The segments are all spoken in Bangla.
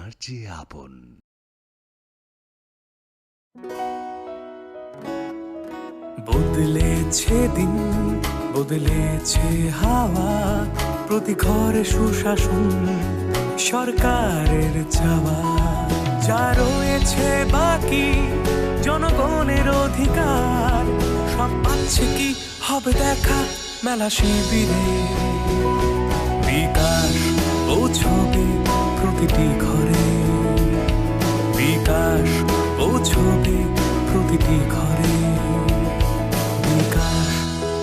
আপনার যে আপন। বদলেছে দিন, বদলেছে হাওয়া, প্রতি ঘরে সুশাসন সরকারের চাওয়া। যা রয়েছে বাকি জনগণের অধিকার, সব পাচ্ছে কি হবে দেখা মেলা শিবিরে। বিকাশ পৌঁছবে প্রতিটি ঘরে, বিকাশ পৌঁছবে প্রতিটি ঘরে, বিকাশ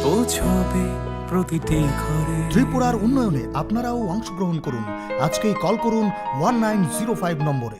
পৌঁছবে প্রতিটি ঘরে। ত্রিপুরার উন্নয়নে আপনারাও অংশগ্রহণ করুন। আজকেই কল করুন 1905 নম্বরে।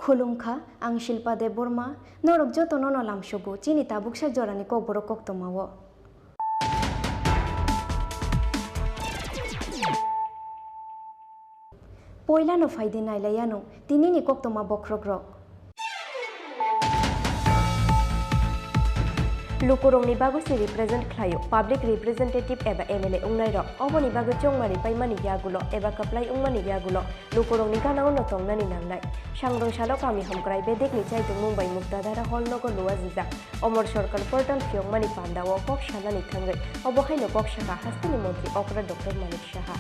खुलुमखा आं शिल्पा देव बर्मा नरक जतन नलामसबु चिनिता बुकसा जरानि ककबरक कक्तमावो पयलानो फायदे नायलायानो दिनैनि कक्तमा बख्रग्रक लुकुरंनि बागुसि रिप्रेजेंट खायो पब्लिक रिप्रेजेंटेटिव एबा एमएलए उंनाय रक अबनि बागु चंमारि पाइमानि यागुलो एबा कप्लाय उंमानि यागुलो लुकुरंनि गानाव नतंनानि नांनाय सांग्रं शालो कामि हमक्राय बेदेकनि चाइतुं मुंबाइ मुक्ताधारा हल नगो लुवा जिजा अमर सरकार पोर्टल फियंमानि पान्दाव कक शालानि थांगै अबहायनो कक शाखा हास्तिनि मंत्री अकरा डॉक्टर मानिक साहा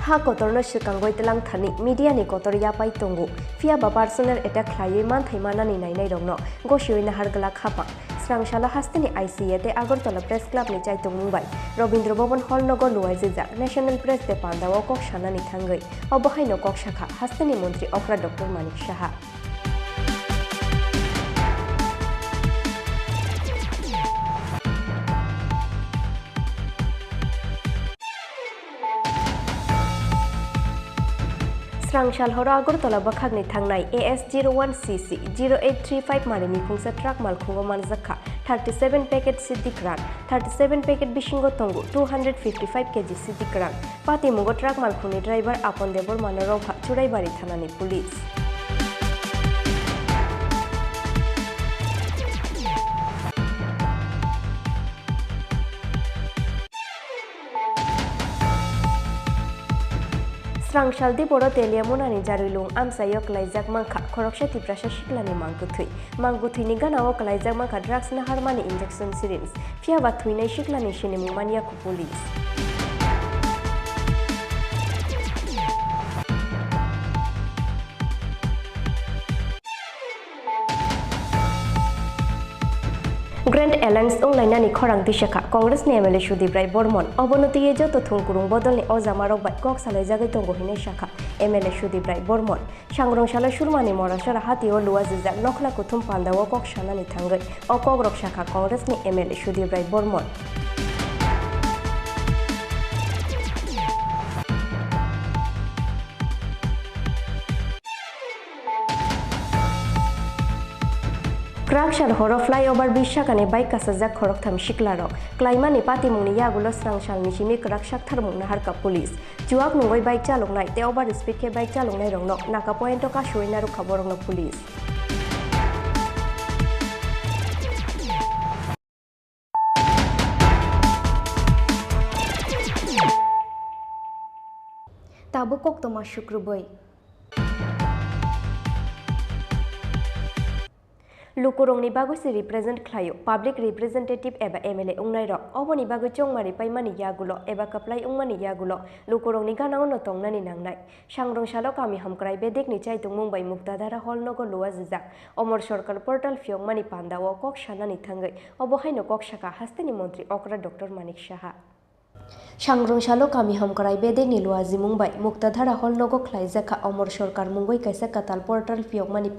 हा कतरनो सिकांगय तलां थानि मीडियानि कतर यापाय तंगु फियाबा पार्सोनेल एटाक ख्लायै मानथायमानानि नायनाय रंनो गसियैनो हारगला खापा स्रांशाला हास्तिनि आईसीएते आगरतला प्रेस क्लाबनि चाइतुं मुंबाइ रवीन्द्र भवन हल नगर लुवाइजिजा नेशनल प्रेस डे पान्दाव कक शानानि थांगै अबहायनो कक शाखा हास्तिनि मंत्री अकरा डॉक्टर मानिक साहा स्रांशाल हर आगरतला बखागनि थांनाय AS01CC 0835 माने मिफुंसा ट्राक मालखुंगो मानजाखा 37 पैकेट सिद्दिकरान 37 पैकेट बिशिंगो तंगु 255 केजी सिद्दिकरान पाती मुगो ट्राक मालखुंगनि ड्राइवर आपन देवर मानरौहा चुराइबारि थानानि पुलिस स्रांशालदि बर' तेलियामुनानि जारुलुं आमसायो कलाइजाक मांखा खरकशा तिप्राशा शिक्लानि मांगुथुइनि गानाव कलाइजाक मांखा ड्राग्स नाहारमानि इंजेक्शन सिरिंज फियाबा थुइनाय शिक्लानि शिनिमु मानियाखु पुलिस ग्रैंड एलायंस उंलाइनानि खरां दिशाखा कांग्रेसनि एमएलए सुदीप राय बर्मन अबनतिये जत थुंकुरुं बदलनि अजामारक बाय कक सालायजागै तंगहिने शाखा एमएलए सुदीप राय बर्मन सांग्रंशाला सुरमानि मरासरा हातिओ लुवा जिजा नखला कुथुम पान्दाव कक शानानि थांगै अकग्रक शाखा कांग्रेसनि एमएलए सुदीप राय बर्मन क्राकशाल हर फ्लाईओवर बिशाकानि बाइक कासाजाक खरक थाम शिक्लारक क्लाइमानि पातिमुंनि यागुलो स्रांशालनि सिमि क्राक शाकथारमुंना हारका पुलिस जुआक नुगै बाइक चालकनाय ते ओभार स्पीड के बाइक चालकनाय रंगनो नाका पॉइंटो काशुइना रुखा बरंगनो पुलिस ताबो कक्तमा शुक्रबै लुकुरंनि बागुसि रिप्रेजेंट ख्लायो पाब्लिक रिप्रेजेंटेटिव एबा एमएलए उंनाय रक अबनि बागु चंमारि पाइमानि यागुलो एबा कप्लाई उंमानि यागुलो लुकुरंनि गानाव नतंनानि नांनाय सांग्रंशालो कामी हमक्राय बेदेकनि चाइतुं मुंबाइ मुक्ताधारा हल नगो लुआ जिजाक अमर सरकार पोर्टाल फियंमानि पान्दाओ कक शानानि थांगै अबहायनो कक शाखा हास्तेनि मंत्री अक्रा डॉक्टर मानिक साहा सांग्रंशालो कामी हमक्राय बेदेकनि लुआ जिमुंबाइ मुक्ताधारा हल नगो ख्लाइजाखा अमर सरकार मुंगै कैसा काताल पोर्टाल फियंमानि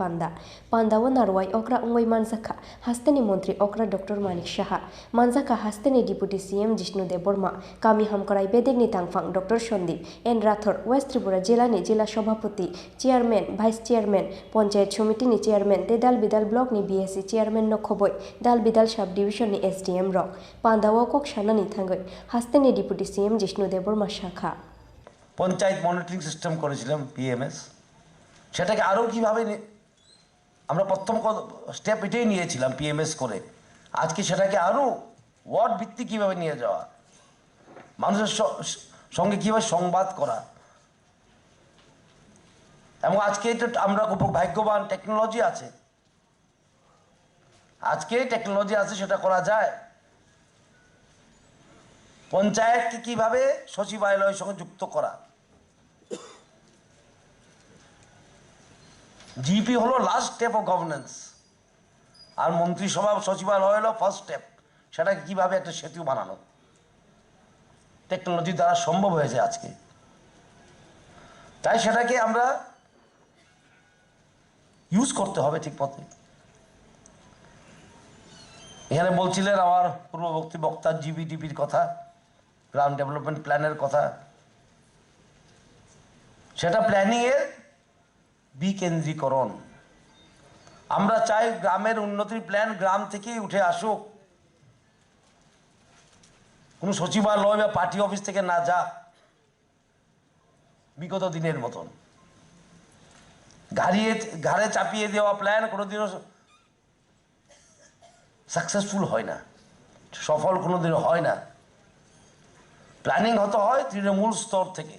पान्दाओ नारवाय अक्रा उंगै मानजाखा हास्तेनि मंत्री अक्रा डॉक्टर मानिक साहा मानजाखा हास्तेनि डिप्यूटी सीएम जिष्णु देबबर्मा कामी हमक्राय बेदेकनि तांफां doctor Sandeep N Rathore West Tripura जिलानि जिला सभापति चेयरमैन भाइस चेयरमैन पंचायत समितिनि चेयरमैन ते दालबिदाल ब्लकनि बीएससी चेयरमैन नखबै दालबिदाल सब डिविजननि एसडीएम रक पान्दाओ कक शानानि थांगै हास्तेनि डिप्यूटी सीएम जिष्णु देबबर्मा शाखा पंचायत मनिटरिंग सिस्टेम করেছিলাম পিএমএস সেটাকে আরো কিভাবে আমরা প্রথম স্টেপ এটাই নিয়েছিলাম পিএমএস করে আজকে সেটাকে আরো ওয়ার্ড ভিত্তিক কিভাবে নিয়ে যাওয়া মানুষের সঙ্গে কিভাবে সংবাদ করা এবং আজকে এটা আমরা খুব ভাগ্যবান টেকনোলজি আছে আজকে টেকনোলজি আছে সেটা করা যায় পঞ্চায়েতকে কিভাবে সচিবালয়ের সঙ্গে যুক্ত করা জিপি হলো লাস্ট স্টেপ অফ গভর্নেন্স আর মন্ত্রিসভা সচিবালয় হলো ফার্স্ট স্টেপ সেটাকে কিভাবে একটা সেতু বানানো টেকনোলজি দ্বারা সম্ভব হয়েছে আজকে তাই সেটাকে আমরা ইউজ করতে হবে ঠিক পথে এখানে বলছিলেন আমার পূর্ববর্তী বক্তা জিবিডিপির কথা গ্রাম ডেভেলপমেন্ট প্ল্যানের কথা সেটা প্ল্যানিং এর বিকেন্দ্রীকরণ আমরা চাই গ্রামের উন্নতির প্ল্যান গ্রাম থেকেই উঠে আসুক কোনো সচিবালয় বা পার্টি অফিস থেকে না যা বিগত দিনের মতন ঘাড়ে চাপিয়ে দেওয়া প্ল্যান কোনোদিনও সাকসেসফুল হয় না সফল কোনোদিনও হয় না প্ল্যানিং হতে হয় তৃণমূল স্তর থেকে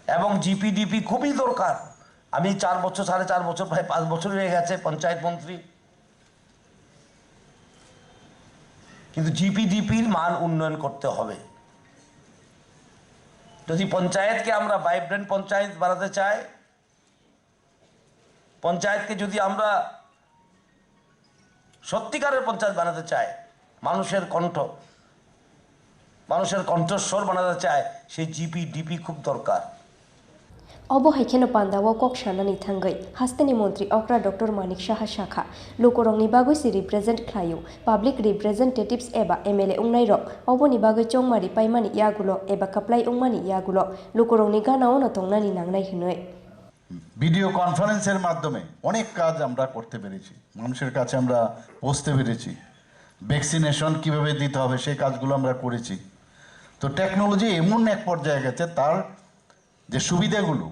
এবং জিপিডিপি খুবই দরকার আমি 4 বছর 4.5 বছর প্রায় 5 বছর হয়ে গেছে পঞ্চায়েত মন্ত্রী কিন্তু জিপিডিপির মান উন্নয়ন করতে হবে যদি পঞ্চায়েতকে আমরা ভাইব্রেন্ট পঞ্চায়েত বানাতে চাই পঞ্চায়েতকে যদি আমরা সত্যিকারের পঞ্চায়েত বানাতে চাই মানুষের কণ্ঠস্বর বানাতে চায় সেই জিপিডিপি খুব দরকার अबहायखेनो पान्दाओ कक शानानि थांगै हास्तेनि मंत्री अक्रा डॉक्टर मानिक साहा शाखा लुकुरंनि बागुसि रिप्रेजेंट ख्लायो पाब्लिक रिप्रेजेंटेटिव्स एबा एमएलए उंनाय रक अबनि बागै चंमारि पाइमानि यागुलो एबा कप्लाई उंमानि यागुलो लुकुरंनि गानाव नतंनानि नांनाय हिनै ভিডিও কনফারেন্সের মাধ্যমে অনেক কাজ আমরা করতে পেরেছি মানুষের কাছে আমরা পৌঁছতে পেরেছি ভ্যাকসিনেশন কিভাবে দিতে হবে সেই কাজগুলো আমরা করেছি তো টেকনোলজি এমন এক পর্যায়ে গেছে তার যে সুবিধাগুলো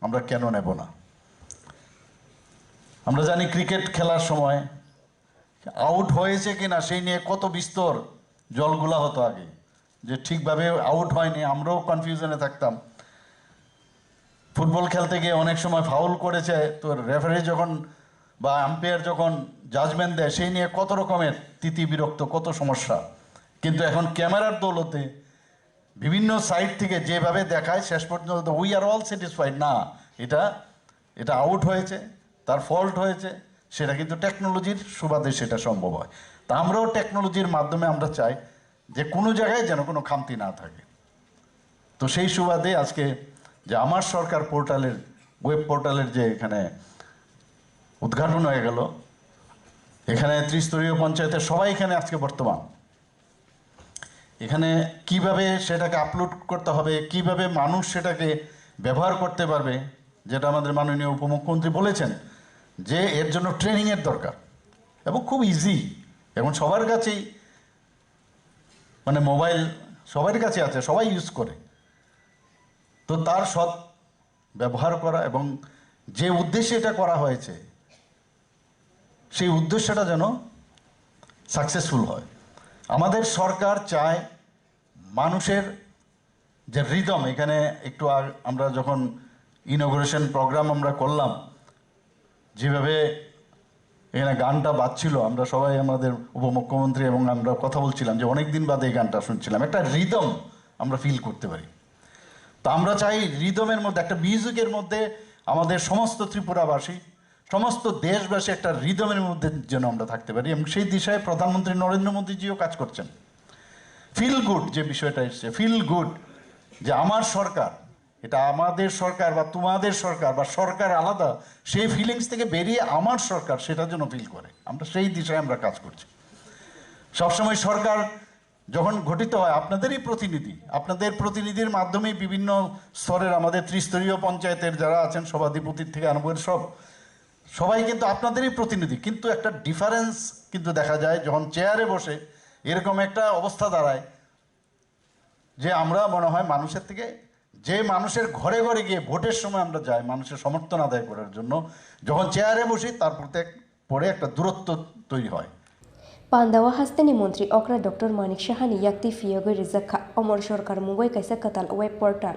আমরা কেন নেব না আমরা জানি ক্রিকেট খেলার সময় আউট হয়েছে কিনা সেই নিয়ে কত বিস্তর জলগুলা হতো আগে যে ঠিকভাবে আউট হয়নি আমরাও কনফিউশনে থাকতাম ফুটবল খেলতে গিয়ে অনেক সময় ফাউল করেছে তো রেফারি যখন বা আম্পায়ার যখন জাজমেন্ট দেয় সেই নিয়ে কত রকমের তিতি বিরক্ত কত সমস্যা কিন্তু এখন ক্যামেরার দৌলতে বিভিন্ন সাইড থেকে যেভাবে দেখায় শেষ পর্যন্ত উই আর অল স্যাটিসফাইড না এটা আউট হয়েছে তার ফল্ট হয়েছে সেটা কিন্তু টেকনোলজির সুবাদে সেটা সম্ভব হয় তা আমরাও টেকনোলজির মাধ্যমে আমরা চাই যে কোনো জায়গায় যেন কোনো খামতি না থাকে তো সেই সুবাদে আজকে যে আমার সরকার পোর্টালের ওয়েব পোর্টালের যে এখানে উদ্ঘাটন হয়ে গেল এখানে ত্রিস্তরীয় পঞ্চায়েতের সবাই এখানে আজকে বর্তমান এখানে কিভাবে সেটাকে আপলোড করতে হবে কিভাবে মানুষ সেটাকে ব্যবহার করতে পারবে যেটা আমাদের মাননীয় উপমুখ্যমন্ত্রী বলেছেন যে এর জন্য ট্রেনিংয়ের দরকার এবং খুব ইজি এখন সবার কাছেই মানে মোবাইল সবার কাছে আছে সবাই ইউজ করে তো তার সৎ ব্যবহার করা এবং যে উদ্দেশ্যে এটা করা হয়েছে সেই উদ্দেশ্যটা যেন সাকসেসফুল হয় আমাদের সরকার চায় মানুষের যে রিদম এখানে একটু আমরা যখন ইনোগ্রেশন প্রোগ্রাম আমরা করলাম যেভাবে এখানে গানটা বাজছিল, আমরা সবাই আমাদের উপমুখ্যমন্ত্রী এবং আমরা কথা বলছিলাম যে অনেক দিন বাদে এই গানটা শুনছিলাম, একটা রিদম আমরা ফিল করতে পারি। তো আমরা চাই রিদমের মধ্যে, একটা মিউজিকের মধ্যে আমাদের সমস্ত ত্রিপুরাবাসী, সমস্ত দেশবাসী একটা রিদমের মধ্যে যেন আমরা থাকতে পারি, এবং সেই দিশায় প্রধানমন্ত্রী নরেন্দ্র মোদীজিও কাজ করছেন। ফিল গুড যে বিষয়টা এসছে, ফিল গুড যে আমার সরকার, এটা আমাদের সরকার বা তোমাদের সরকার বা সরকার আলাদা, সেই ফিলিংস থেকে বেরিয়ে আমার সরকার সেটা যেন ফিল করে, আমরা সেই দিশায় আমরা কাজ করছি। সবসময় সরকার যখন গঠিত হয় আপনাদেরই প্রতিনিধি, আপনাদের প্রতিনিধির মাধ্যমেই বিভিন্ন স্তরের আমাদের ত্রিস্তরীয় পঞ্চায়েতের যারা আছেন, সভাধিপতির থেকে আরম্ভ করে সবাই কিন্তু আপনাদেরই প্রতিনিধি। কিন্তু একটা ডিফারেন্স কিন্তু দেখা যায় যখন চেয়ারে বসে এরকম একটা অবস্থা দাঁড়ায় যে আমরা মনে হয় মানুষের থেকে, যে মানুষের ঘরে ঘরে গিয়ে ভোটের সময় আমরা যাই মানুষের সমর্থন আদায় করার জন্য, যখন চেয়ারে বসি তার পরে একটা দূরত্ব তৈরি হয়। Pandawa hasteni Mantri Okra Dr. Manik Shahani yakti fiyago rizakha Omor Sorkar Mugoi kaisa katal web portal.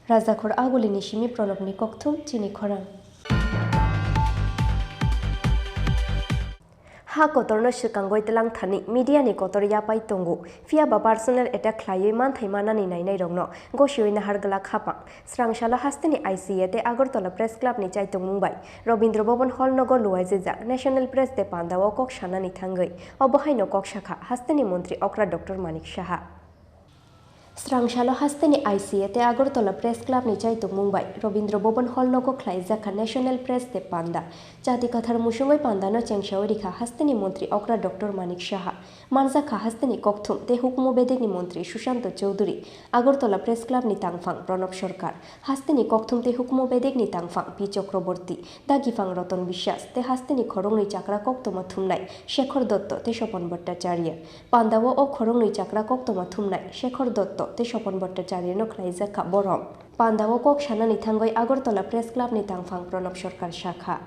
Razakhor Aguli Nishimi Pronobni Kokthum Chini Khorang. Ha kotorno shikangoi telang thani media ni kotor yapai tongu fia ba personal attack khlaioi man thaimana ni nainai rongno goshioi na hargala khapa srangshala hasteni ICA te Agartala Press Club ni chaitung Mumbai Robindra Bhavan Hall nogo luaije jak National Press de Pandawa kok shanani thangai obahaino kok shakha hasteni Mantri Okra Dr. Manik Shaha Srangshala hasteni ICA te Agartala Press Club ni chaitung Mumbai Robindra Bhavan Hall nogo khlai jakha National Press de Panda Jati kathar musungoi pandano chengshao rikha hasteni Mantri Okra Dr. Manik Shaha Manjakha hasteni kokthum te hukmu bedeni Mantri Sushant Chowdhury Agartala Press Club ni tangphang Pranab Sarkar hasteni kokthum te hukmu bedek ni tangphang P Chakraborty Dagifang Ratan Bishwas te hasteni khorongni chakra koktoma thumnai Shekhar Dotto te Sopon Bhattacharya Pandawa o khorongni chakra koktoma thumnai Shekhar Dotto te Sopon Bhattacharya no khlai jakha borom Pandawa kok shanani thangoi Agartala Press Club ni tangphang Pranab Sarkar Shakha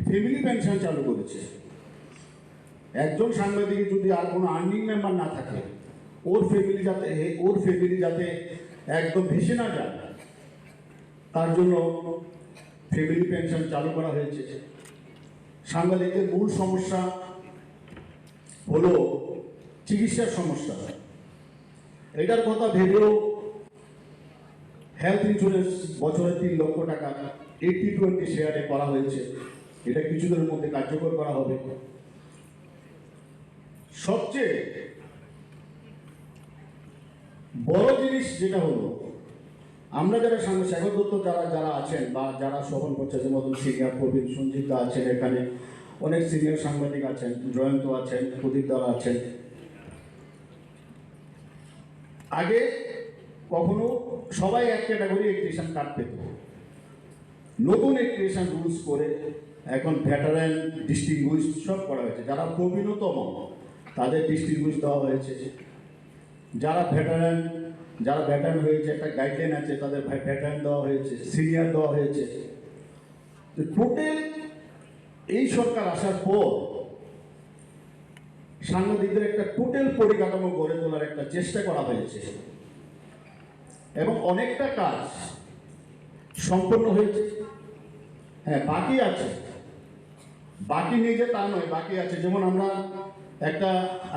family pension চালু করেছে। একজন সাংবাদিকের যদি আর কোনো আর্নিং মেম্বার না থাকে, ওর ফ্যামিলি যাতে একদম ভেসে না যায়, তার জন্য ফ্যামিলি পেনশন চালু করা হয়েছে। সাংবাদিকদের মূল সমস্যা হলো চিকিৎসার সমস্যা। এটার কথা ভেবেও হেলথ ইন্স্যুরেন্স বছরে 3 লক্ষ টাকা 80-20 শেয়ারে করা হয়েছে। এটা কিছুদিনের মধ্যে কার্যকর করা হবে। সবচেয়ে বড় জিনিস যেটা হলো, আমরা যারা শেখর দত্ত যারা আছেন বা যারা শোভন পঞ্চায়েতের মতন সিনিয়র প্রবীণ সঞ্জিতা আছেন, এখানে অনেক সিনিয়র সাংবাদিক আছেন, জয়ন্ত আছেন, প্রদীপ দারা আছেন। আগে কখনো সবাই এক ক্যাটাগরি এক্সটেনশন কার্ড পেত, নতুন এক্সটেনশন রুলস করে এখন ভেটারেন ডিস্টিংগুইশ সব করা হয়েছে। যারা প্রবীণতম তাদের ডিস্টিংগুইশ দেওয়া হয়েছে, যারা ভেটারেন হয়েছে একটা গাইডলাইন আছে, তাদের ভেটারেন দেওয়া হয়েছে, সিনিয়র দেওয়া হয়েছে। টোটাল এই সরকার আসার পর সাংবাদিকদের একটা টোটাল পরিকাঠামো গড়ে তোলার একটা চেষ্টা করা হয়েছে এবং অনেকটা কাজ সম্পন্ন হয়েছে। হ্যাঁ, বাকি আছে, বাকি নেই যে তা নয়, বাকি আছে। যেমন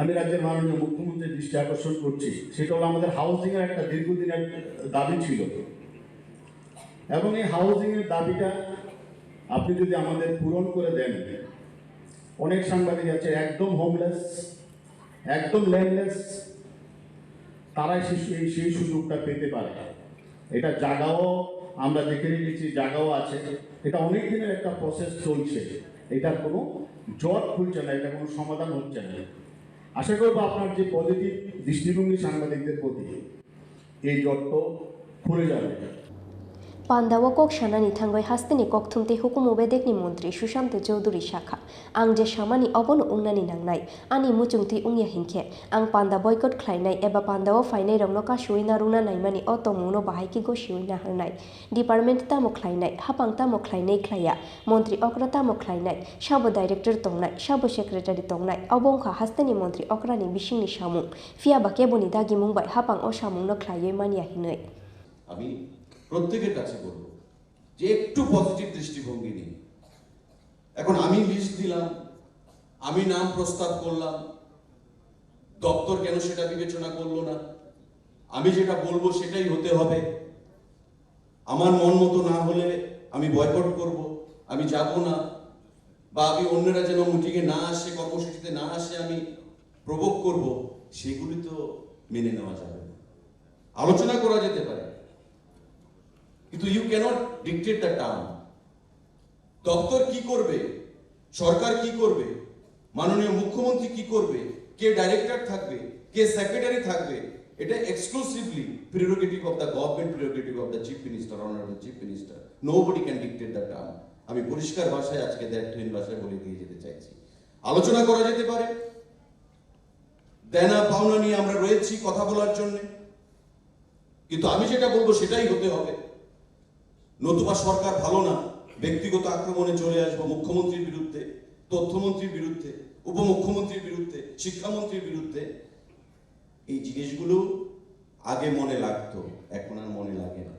আমি রাজ্যের মাননীয় মুখ্যমন্ত্রীর দৃষ্টি আকর্ষণ করছি, সেটা হলো আমাদের হাউজিংয়ের একটা দীর্ঘদিনের দাবি ছিল এবং এই হাউজিংয়ের দাবিটা আপনি যদি আমাদের পূরণ করে দেন, অনেক সাংবাদিক আছে একদম হোমলেস, একদম ল্যান্ডলেস, তারাই সেই সুযোগটা পেতে পারে। এটা জায়গাও আমরা দেখে রেখেছি, জায়গাও আছে। এটা অনেক দিনের একটা প্রসেস চলছে, এটার কোনো জট খুলছে না, এটা কোনো সমাধান হচ্ছে না। আশা করবো আপনার যে পজিটিভ দৃষ্টিভঙ্গি সাংবাদিকদের প্রতি, এই জটটা খুলে যাবে। Pandawa kok shanani thangoi hasteni kokthumte hukumu bedekni Mantri Sushant Chowdhury Shakha ang je shamani obono ungnani nangnai ani muchungti ungya hinkhe ang panda boycott khlainai eba pandawa fainai rongno ka shuina runa naimani otomuno bahaiki go shuina harnai department tamo khlainai hapang tamo khlainai khlaya Mantri Okra tamo khlainai sabo director tongnai sabo secretary tongnai obongkha hasteni Mantri Okrani bisingni samung fia ba keboni dagi mungbai hapang o samungno khlaioi mania hinoi আমি প্রত্যেকের কাছে বলব যে একটু পজিটিভ দৃষ্টিভঙ্গি নিয়ে। এখন আমি লিস্ট দিলাম, আমি নাম প্রস্তাব করলাম, দপ্তর কেন সেটা বিবেচনা করলো না? আমি যেটা বলবো সেটাই হতে হবে, আমার মন মতো না হলে আমি বয়কট করব, আমি যাব না, বা আমি অন্যরা যেন মিটিংয়ে না আসে, কর্মসূচিতে না আসে আমি প্রভোগ করব, সেগুলি তো মেনে নেওয়া যাবে না। আলোচনা করা যেতে পারে, কিন্তু you can't dictate the term. দপ্তর কি করবে, সরকার কি করবে, মাননীয় মুখ্যমন্ত্রী কি করবে, কে ডাইরেক্টর থাকবে, কে সেক্রেটারি থাকবে, এটা exclusively prerogative of the government, prerogative of the chief minister, honourable chief minister. Nobody can dictate the term. আমি পরিষ্কার ভাষায় আজকে দ্যাটহীন ভাষায় বলে দিয়ে যেতে চাইছি। আলোচনা করা যেতে পারে, দেনা পাওনা নিয়ে আমরা রয়েছি কথা বলার জন্য, কিন্তু আমি যেটা বলবো সেটাই হতে হবে। নতুবা সরকার ভালো না, ব্যক্তিগত আক্রমণে চলে আসবো মুখ্যমন্ত্রীর বিরুদ্ধে, তথ্যমন্ত্রীর বিরুদ্ধে, উপমুখ্যমন্ত্রীর বিরুদ্ধে, শিক্ষামন্ত্রীর বিরুদ্ধে। এই জিনিসগুলো আগে মনে লাগতো, এখন আর মনে লাগে না।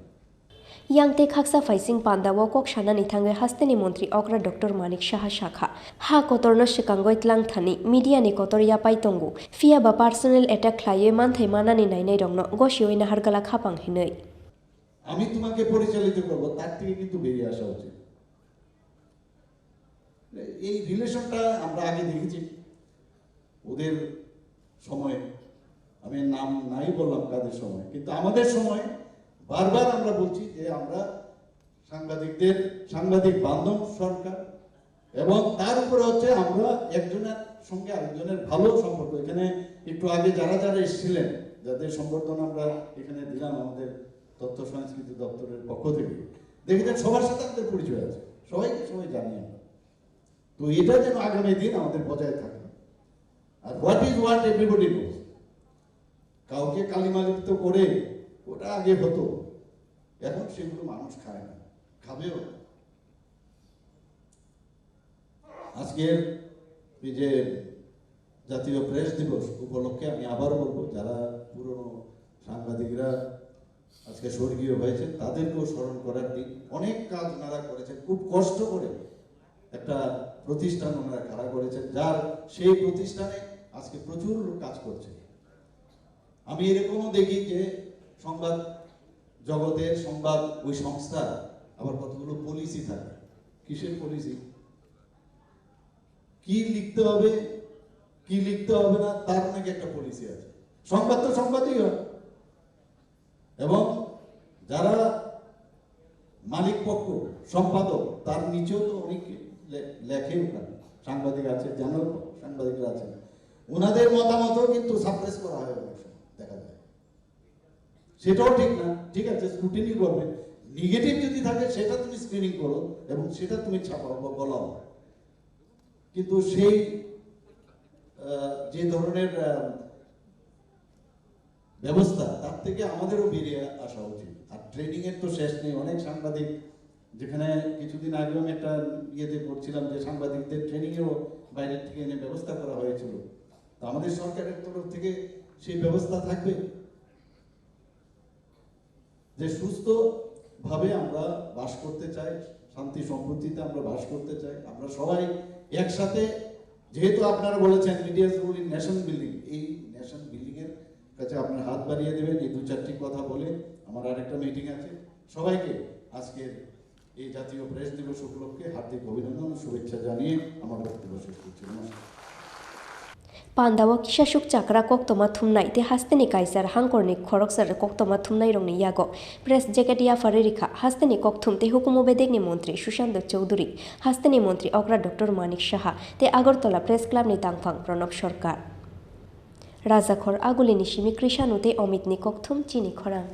Yang te khaksa faising panda wokok shana ni thangai hasteni mantri okra Dr. Manik Shaha Shakha ha kotorno shikangoi tlang thani media ni kotor ya pai tongu fia ba personal attack khlaye man thai manani nainai rongno goshioi na hargala khapang hinoi আমি তোমাকে পরিচালিত করব, তার থেকে কিন্তু বেরিয়ে আসা উচিত। এই রিলেশনটা আমরা আগে দেখেছি ওদের সময়ে, আমি নাম নাই বললাম কাদের সময়, কিন্তু আমাদের সময় বারবার আমরা বলছি যে আমরা সাংবাদিক বান্ধব সরকার, এবং তার উপরে হচ্ছে আমরা একজনের সঙ্গে আরেকজনের ভালো সম্পর্ক। এখানে একটু আগে যারা এসেছিলেন, যাদের সম্বর্ধনা আমরা এখানে দিলাম আমাদের তথ্য সংস্কৃতি দপ্তরের পক্ষ থেকে, দেখেছেন সবার সাথে আমাদের পরিচয় আছে, সবাইকে সবাই জানি আমরা। তো এটা যেন আগামী দিন আমাদের বজায় থাকে। আর হোয়াট এভরিবডি নোজ, কাউকে কালিমালিপ্ত করে ওটা আগে হতো, এখন সেগুলো মানুষ খায় না, খাবেও না। আজকের এই যে জাতীয় প্রেস দিবস উপলক্ষে আমি আবার বলবো, যারা পুরনো সাংবাদিকরা আজকে স্বর্গীয় হয়েছে তাদেরকেও স্মরণ করার দিন। অনেক কাজ ওনারা করেছেন, খুব কষ্ট করে একটা প্রতিষ্ঠান ওনারা খাড়া করেছেন, যার সেই প্রতিষ্ঠানে আজকে প্রচুর লোক কাজ করছে। আমি এরকমও দেখি যে সংবাদ জগতের সংবাদ ওই সংস্থা আবার কতগুলো পলিসি থাকে। কিসের পলিসি? কি লিখতে হবে, কি লিখতে হবে না, তার নাকি একটা পলিসি আছে। সংবাদ তো সংবাদই হয়, এবং যারা মালিক পক্ষ সম্পাদক তার নিচেও তো অনেক লেখে, ওখানে সাংবাদিক আছে, জানার সাংবাদিকরা আছেন, ওনাদের মতামতও কিন্তু সাপ্রেস করা হয় অনেক সময়, দেখা যায়। সেটাও ঠিক না। ঠিক আছে, স্ক্রুটিনি করবে, নেগেটিভ যদি থাকে সেটা তুমি স্ক্রিনিং করো এবং সেটা তুমি ছাপাও বা বলাও, কিন্তু সেই যে ধরনের ব্যবস্থা তার থেকে আমাদেরও বেরিয়ে আসা উচিত। আর ট্রেনিং এর তো শেষ নেই। অনেক সাংবাদিক, যেখানে কিছুদিন আগে আমি একটা ইয়েতে পড়ছিলাম যে সাংবাদিকদের ট্রেনিং এরও বাইরের থেকে এনে ব্যবস্থা করা হয়েছিল। তো আমাদের সরকারের তরফ থেকে সেই ব্যবস্থা থাকবে যে সুস্থ ভাবে আমরা বাস করতে চাই, শান্তি সম্প্রীতিতে আমরা বাস করতে চাই, আমরা সবাই একসাথে। যেহেতু আপনারা বলেছেন media's role in nation building, এই নেশন বিল্ডিং এর কাছে আপনার হাত বাড়িয়ে দেবেন। এই দু চারটি কথা বলে আমার আরেকটা মিটিং আছে। সবাইকে আজকের এই জাতীয় প্রেস দিবস উপলক্ষে হার্দিক অভিনন্দন ও শুভেচ্ছা জানিয়ে আমার বক্তব্য শেষ করছি। নমস্কার। Pandawa kishashuk chakra koktoma thumnai te hasteni kaisar hangkorni khoroksar koktoma thumnai rongni yago press jacket ya faririkha hasteni kokthum te hukumo bedegni mantri Sushant Chowdhury hasteni mantri okra Dr. Manik Shaha te Agartala press club ni tangphang Pranab Sarkar Rajakhor agulini shimi Krishanu te Omitni kokthum chini khorang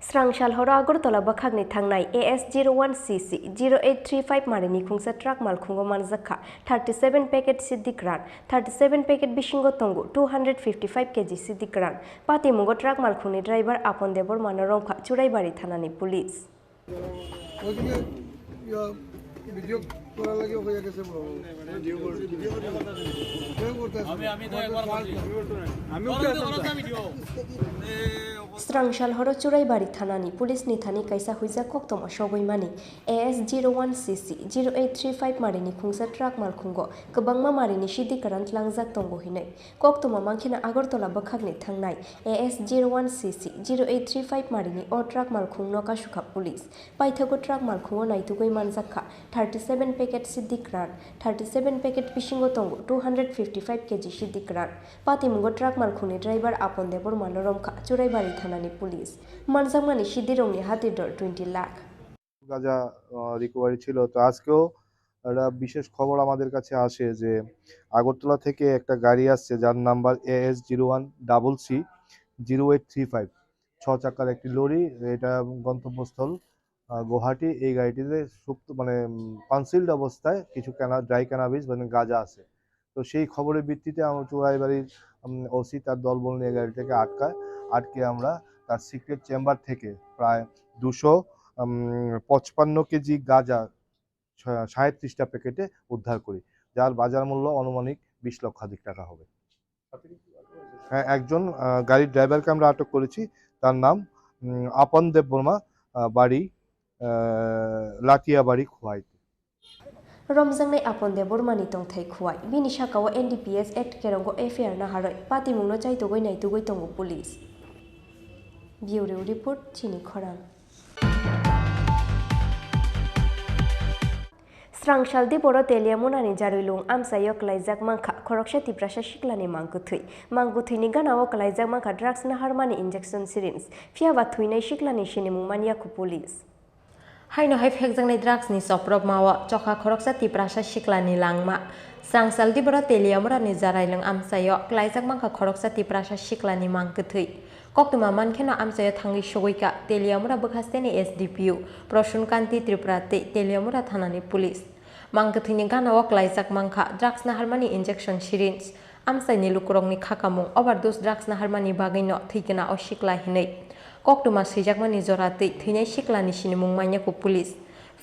Srangshal horo Agartala bakhagni thangnai AS01CC 0835 marini khungsa truck malkhungo manjakha 37 packet siddikran 37 packet bishingo tongu 255 kg siddikran pati mungo truck malkhungni driver Apon Debor Manorongkha Churaibari thanani police video করা লাগে হয়ে গেছে বড় ভিডিও আমি তো একবার আমি स्रांशाल हर चुराइबारि थानानि पुलिसनि थानि काइसा हुइजा कक्तमा सगैमानि AS01CC 0835 मारिनि खुंसा ट्राक मालखुंगो गोबांमा मारिनि सिदि कारान्ट लांजाक दंगो हिनै कक्तमा मांखिना आगरतला बखागनि थांनाय AS01CC 0835 मारिनि अ ट्राक मालखुंनो कासुखा पुलिस पाइथागो ट्राक मालखुंगो नाइतुगै मानजाखा 37 पैकेट सिदि कारान्ट 37 पैकेट पिसिंगो दंगो 255 केजि सिदि कारान्ट पातिमुंगो ट्राक मालखुंनि ड्राइभार आपन देबर मालरमखा चुराइबारि थानानि पुलिस मानजाकमानि सिदिरंनि हातिर दर 20 लाख গাঁজা রিকভারি ছিল। তো আজকেও একটা বিশেষ খবর আমাদের কাছে আসে যে আগরতলা থেকে একটা গাড়ি আসছে যার নাম্বার AS01CC 0835 6 চাকার একটি লরি, এটা গন্তব্যস্থল গুয়াহাটি। এই গাড়িটিতে সুপ্ত মানে কনসিলড অবস্থায় কিছু ড্রাই ক্যানাবিস মানে গাঁজা আছে। তো সেই খবরের ভিত্তিতে আমরা চুরাইবাড়ির ওসি তার দলবল নিয়ে গাড়িটাকে আটকে আমরা তার সিক্রেট চেম্বার থেকে প্রায় 255 কেজি গাঁজা 37টা প্যাকেটে উদ্ধার করি, যার বাজার মূল্য আনুমানিক 20 লক্ষাধিক টাকা হবে। হ্যাঁ, একজন গাড়ির ড্রাইভারকে আমরা আটক করেছি, তার নাম আপন দেব বর্মা, বাড়ি লাটিয়াবাড়ি খোয়াইতে। रमजांनाय आपन दे बर्मानि तंथाय खुवाय बिनि साकाव NDPS एक्ट केरंगो एफआईआर नाहारै पातिमुंनो चाइतुगै नाइतुगै दंगो पुलिस। ब्यूरो रिपोर्ट चिनि खरां। स्रांशालदि बर' तेलियामुनानि जारुलुं आमसायो क्लाइजाक मांखा खरकसा तिप्रासा सिक्लानि मांगुथैनि गानाव क्लाइजाक मांखा ड्राग्स नाहारमानि इंजेक्शन सिरिन्ज फियाबा थुइनाय सिक्लानि सिनिमुं मानियाखु पुलिस हाइनो हाइ फेकजांनाय ड्राग्सनि सप्रब मावा चखा खरकसा तिप्रासा सिक्लानि लांमा स्रांशालदि बर' तेलियामुनानि जाराइलुं आमसायो क्लाइजाक मांखा खरकसा तिप्रासा सिक्लानि मांगुथै कक्तमा मानखेना आमसायो थांगि सगैका तेलियामुरा बखास्तेनि SDPU प्रसुनकान्ति त्रिपुराते तेलियामुरा थानानि पुलिस मांगुथैनि गानाव क्लाइजाक मांखा ड्राग्स नाहारमानि इंजेक्शन सिरिन्ज आमसाइनि लुकुरंनि खाकामुं ओभारडोज ड्राग्स नाहारमानि बागैनो थैगोना अ सिक्ला हिनै कक्तमा सैजाकमानि जरातै थैनाय सिक्लानि सिनिमुं माइनाखौ पुलिस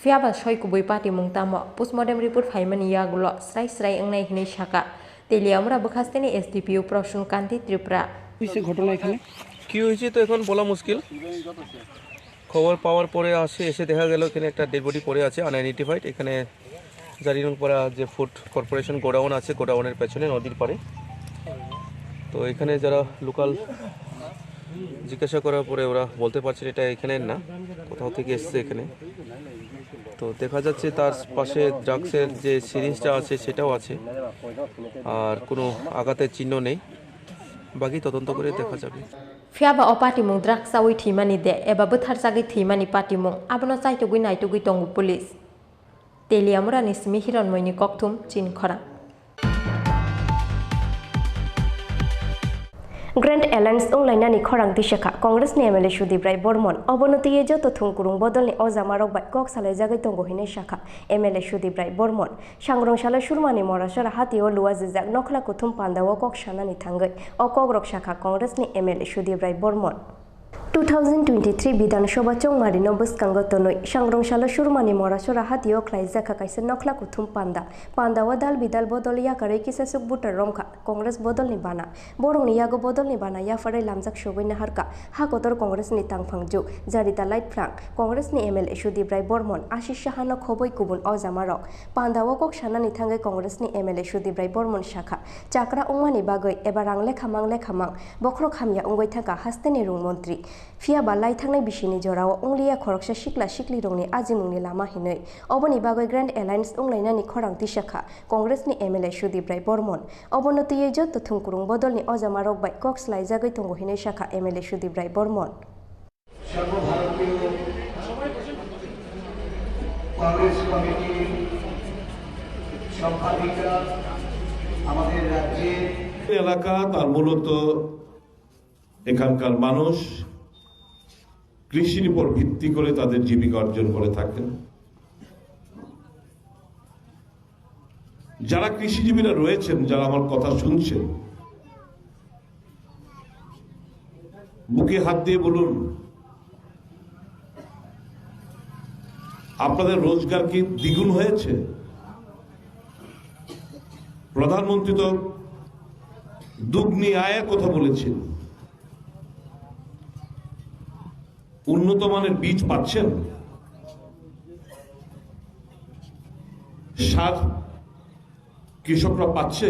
फियाबा सयकुबै पातिमुं तामो पोस्टमर्टेम रिपोर्ट फाइमानि यागुल स्राय स्राय अंनाय हिनै साका तेलियामुरा बखास्तेनि SDPU प्रसुनकान्ति त्रिपुरा ঘটনা এখানে কি হয়েছে তো এখন বলা মুশকিল। খবর পাওয়ার পরে এসে দেখা গেল এখানে একটা ডেড বডি পড়ে আছে আনআইডেন্টিফাইড। এখানে জারিরংপাড়া যে ফুড কর্পোরেশন গোডাউন আছে, গোডাউনের পেছনে নদীর পাড়ে। তো এখানে যারা লোকাল জিজ্ঞাসা করার পরে ওরা বলতে পারছেন এটা এখানে না, কোথাও থেকে এসছে এখানে। তো দেখা যাচ্ছে তার পাশে ড্রাগসের যে সিরিঞ্জটা আছে সেটাও আছে, আর কোনো আঘাতের চিহ্ন নেই। বাকি তদন্ত করে দেখা যাবে। फियाबा अ पातिमुं ड्राग्सावै थैमानि दे एबा बोथारजागै थैमानि पातिमुं आबनो चाइतुगै नाइतुगै दंगो पुलिस। तेलियामुरानि सिमि हिरनमयनि कक्थुम चिन खरा। ग्रेन्ड एलायन्स उंलाइनानि खरां दिशाखा कांग्रेसनि MLA सुदीप्राय बर्मन अबनतियै जत थुंकुरुं बदलनि अजामारक बाय कक सालायजागै दंगो हिनै शाखा MLA सुदीप्राय बर्मन सांग्रंशाला सुरमानि मरासरा हातियाव लुवा जिजाक नखला कुथुम पान्दाव कक सानानि थांगै अ ककरक शाखा कांग्रेसनि MLA सुदीप्राय बर्मन 2023 विधानसभा चौमारिनो बसकांगो तनै सांग्रंशाला सुरमानि मरासरा हातियाव ख्लाइजाखा काइसे नखला कुथुम पान्दाव दाल बिदाल बदल याकारै किसा सुक बुटार रमखा कांग्रेस बदलनि बाना बरंनि यागो बदलनि बाना याफारै लामजाक सगैना हारका हाकतर कांग्रेसनि तांफांजु जारिता लाइटफ्रां कांग्रेसनि MLA सुदीप्राय बर्मन आशिष साहानो खबै गुबुन अजामारक पान्दाव कक सानानि थांगै कांग्रेसनि MLA सुदीप्राय बर्मन शाखा चाक्रा उंमानि बागै एबा रांले खामां बख्र खामिया उंगै थाका हास्तेनि रुं मन्त्रि फियाबा लाइथांनाय बिसिनि जराव उंलिया खरकसा सिक्ला सिक्ली रंनि आजिमुंनि लामा हिनै अबनि बागै ग्रेन्ड एलायन्स उंलाइनानि खरां दिशाखा कांग्रेसनि MLA सुदीप्राय बर्मन अबनतियै जत थुंकुरुं बदलनि अजामारक बाय कक स्लाइजागै दंगो हिनै शाखा MLA सुदीप्राय बर्मन সর্বভারতীয় কংগ্রেস কমিটির সম্পাদিকা আমাদের রাজ্যের এলাকা তার মূলত এখানকার মানুষ কৃষির উপর ভিত্তি করে তাদের জীবিকা অর্জন করে থাকেন। যারা কৃষিজীবীরা রয়েছেন, যারা আমার কথা শুনছেন, বুকে হাত দিয়ে বলুন, আপনাদের রোজগার কি দ্বিগুণ হয়েছে? প্রধানমন্ত্রী তো দুগ্নি আয়ের কথা বলেছেন। উন্নত মানের বীজ পাচ্ছেন? সার কৃষকরা পাচ্ছে?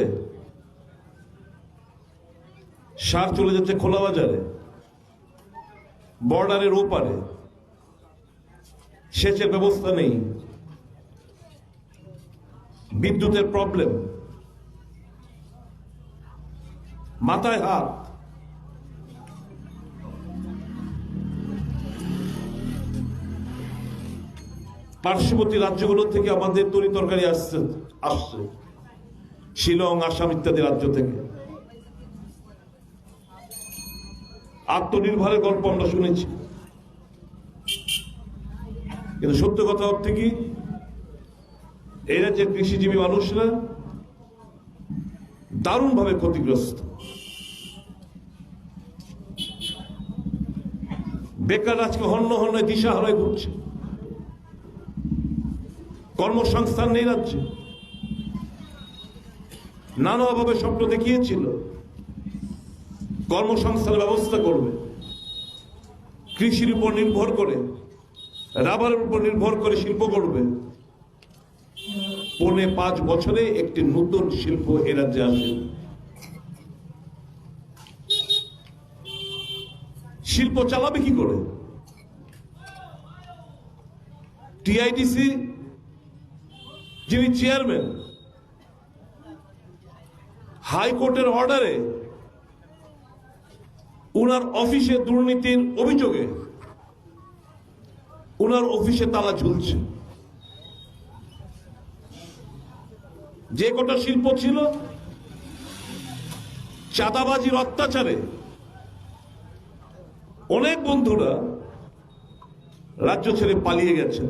সার চলে যাচ্ছে খোলা বাজারে, বর্ডারের ওপারে, সেচের ব্যবস্থা নেই, বিদ্যুতের প্রবলেম, মাথায় হাত। পার্শ্ববর্তী রাজ্যগুলো থেকে আমাদের তরি তরকারি আসছে শিলং, আসাম ইত্যাদি রাজ্য থেকে। আত্মনির্ভরের গল্প আমরা শুনেছি, কিন্তু সত্য কথা হচ্ছে কি, এই রাজ্যের কৃষিজীবী মানুষরা দারুণভাবে ক্ষতিগ্রস্ত। বেকার আজকে হন্য হন্য দিশাহারা ঘুরছে, কর্মসংস্থান নেই রাজ্যে। নানাভাবে স্বপ্ন দেখিয়েছিল কর্মসংস্থানের ব্যবস্থা করবে, কৃষির উপর নির্ভর করে, রাবারের উপর নির্ভর করে শিল্প করবে। 4.5 বছরে একটি নতুন শিল্প এ রাজ্যে আসে। শিল্প চালাবে কি করে? টিআইডিসি যিনি চেয়ারম্যান, হাইকোর্টের অর্ডারে উনার অফিসে দুর্নীতির অভিযোগে উনার অফিসে তালা ঝুলছে। যে কটা শিল্প ছিল, চাঁদাবাজির অত্যাচারে অনেক বন্ধুরা রাজ্য ছেড়ে পালিয়ে গেছেন।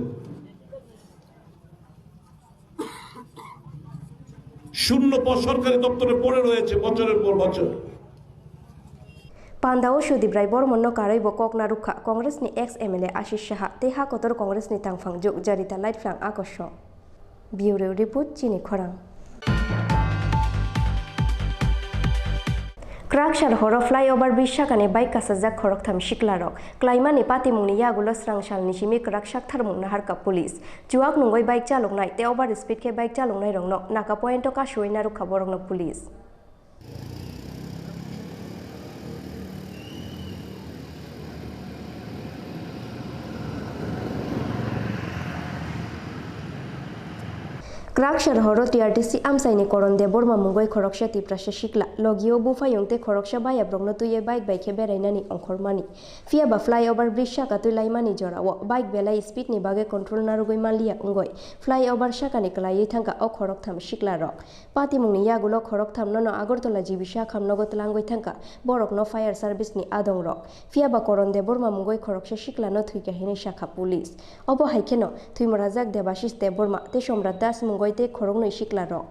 শূন্য সরকারি দপ্তরে পড়ে রয়েছে বছরের পর বছর। Pandao Shudibrai Bormonno Karaibo Kokna Rukha Congress ni ex MLA Ashish Shah Teha Kotor Congress ni Tangfang Juk Jarita Light Flang Akosho Bureau Report Chini Khorang Krakshar Horo Flyover Bishakane Bike Kasazak Khorok Tham Shiklarok Klaimani Pati Mungni Yagulo Srangshal Nishimi Krakshak Tharmung Nahar Ka Police Juak Nungoi Bike Chalok Nai Te Over Speed Ke Bike Chalok Nai Rongno Naka Point Ka Shuina Rukha Borongno Police Krakshar Horo TRTC Amsaini Koronde Borma Mungoi Khoroksha Tiprasha Shikla Logio Bufa Yongte Khoroksha Baya Brongno Tuye Bike Bike Berainani Onkhormani Fia Ba Flyover Bridge Shaka Tulaimani Jora Wo Bike Belai Speed ni Bage Control Narugoi Malia Ungoi Flyover Shaka Nikolai Thanga O Khorok Tham Shikla Rock Pati Mungni Yagulo Khorok Tham Nono Agortola Jibisha Kham Nogot Langoi Thanga Borok no Fire Service ni Adong Rock Fia Ba Koronde Borma Mungoi Khoroksha Shikla no Thuika Hine Shaka Police Obo Haikeno Thuimorazak Debashis Te Borma Te Shomrat Das Mungoi Te Khorong no Shikla Rock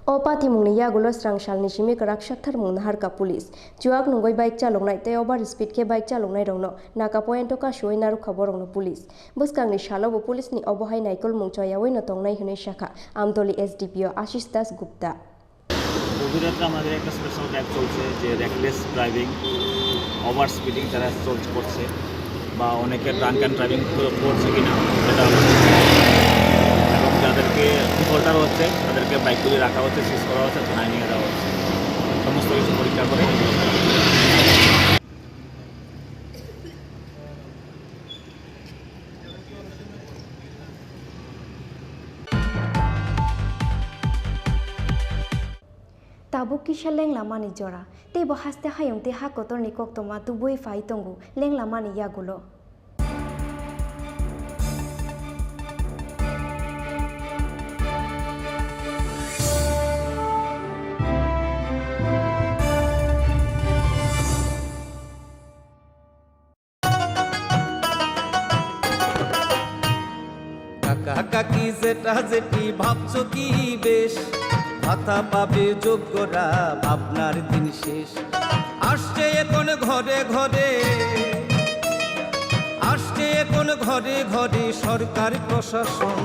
Opati Mungni Yagulo Srangshal Nishimi Krakshak Tharmung Nahar Ka Police Juak Nungoi Bike Chalok Nai Te Over Speed Ke Bike Chalok Nai Rongno Naka Point Ka Shuai Naru Khaborong no Police Buskang ni Shalo bo Police ni Obohai Naikol Mungchoya Wei no Tongnai Hune Shaka Amtoli SDPO Ashish Das Gupta গভীরতা আমাদের একটা স্পেশাল ক্যাব চলছে যে র্যাকলেস ড্রাইভিং ওভার স্পিডিং যারা করছে বা অনেকে ড্রাঙ্ক অ্যান্ড ড্রাইভিং করছে কিনা সেটা এবং যাদেরকে ডিফল্টার হচ্ছে তাদেরকে বাইকগুলি রাখা হচ্ছে, সিজ করা হচ্ছে, থানায় নিয়ে যাওয়া হচ্ছে, সমস্ত কিছু পরীক্ষা করে Tabuk kisha leng lamani jora te bahaste hayong te hakotor ni kok toma tubui fai tongu leng lamani yagulo কাকা কাকি যেটা যেটি ভাবছো কি বেশ ভাতা পাবে যোগ্যরা আপনার দিন শেষ আসছে এখন ঘরে ঘরে আসছে এখন ঘরে ঘরে সরকার প্রশাসন,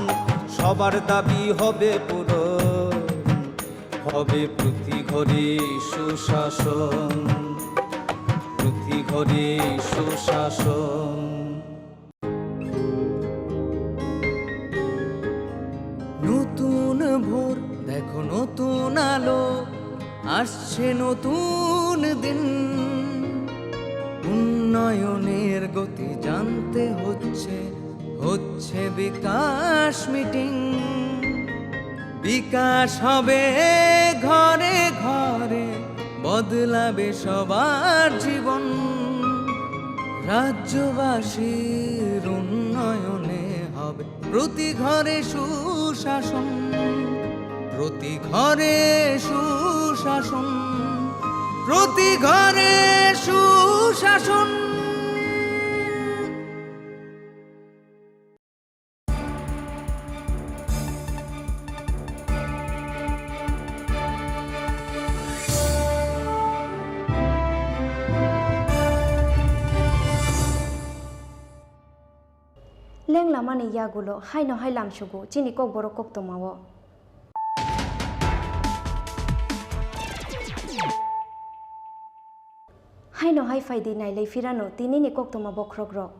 সবার দাবি হবে পূরণ, হবে প্রতি ঘরে সুশাসন, প্রতি ঘরে সুশাসন। নতুন ভোর দেখো নতুন আলো, আসছে নতুন দিন, উন্নয়নের গতি জানতে হচ্ছে, হচ্ছে বিকাশ মিটিং। বিকাশ হবে ঘরে ঘরে, বদলাবে সবার জীবন, রাজ্যবাসীর উন্নয়নে হবে প্রতি ঘরে সুশাসন, প্রতি ঘরে সুশাসন, প্রতি ঘরে সুশাসন। লেং লামানি ইয়াগুলো হাইনো হাই লামসুগু চিনি kokborok koktomawo haino hai faidi nailei firano tinini koktoma bokrogrok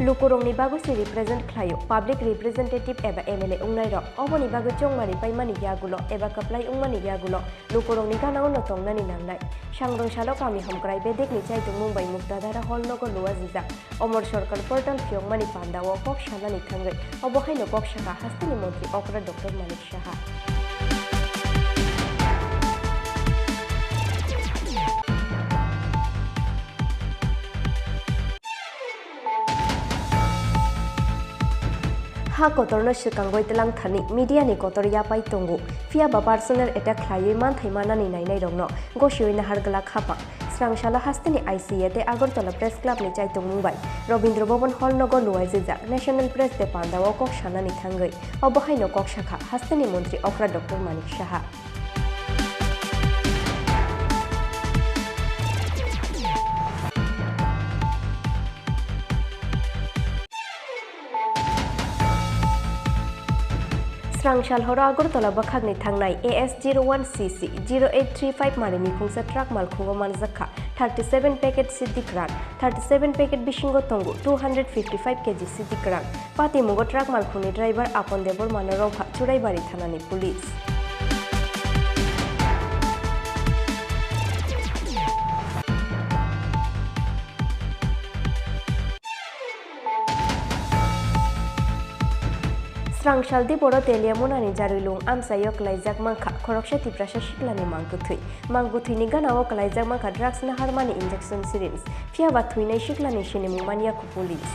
lukurongni bagusi represent khlayo public representative eba MLA ungnai rok oboni bagu chongmari paimani yagulo eba kaplai ungmani yagulo lukurongni ganao no tongnani nangnai sangrong salo kami hamkrai bedek ni chaitung mumbai muktadara holnogo luwa jijak omor sarkar portal phiongmani pandao kok shanani thangai obo haino kok shaka hastini mantri okra Dr. Manik Shaha ha kotorno sikangoi telang thani media ni kotor ya pai tongu fia ba personal attack khlaioi man thaimana ni nainai rongno gosioi na hargala khapa srangshala hastini ICA te agartala press club ni chaitung mumbai Robindra Bhavan hall nogo luai jija national press de pandao kok shana ni thangai obohaino kok shakha hastini mantri okra Dr. Manik Shaha Srangshal horo agartala bakhagni thangnai AS01CC 0835 mari mifungsa truck malkhungo manjakha 37 packet siddikran 37 packet bishingo tongu 255 kg siddikran pati mugo truck malkhuni driver apon debor manarokha churaibari thanani police Srangshal di boro teliamunani jarilung amsayok laijak mangkha khoroksa tiprasa shiklani mangkuthui ni ganao laijak mangkha drugs na harmani injection syringe fiaba thuinai shiklani sinimu mania ku police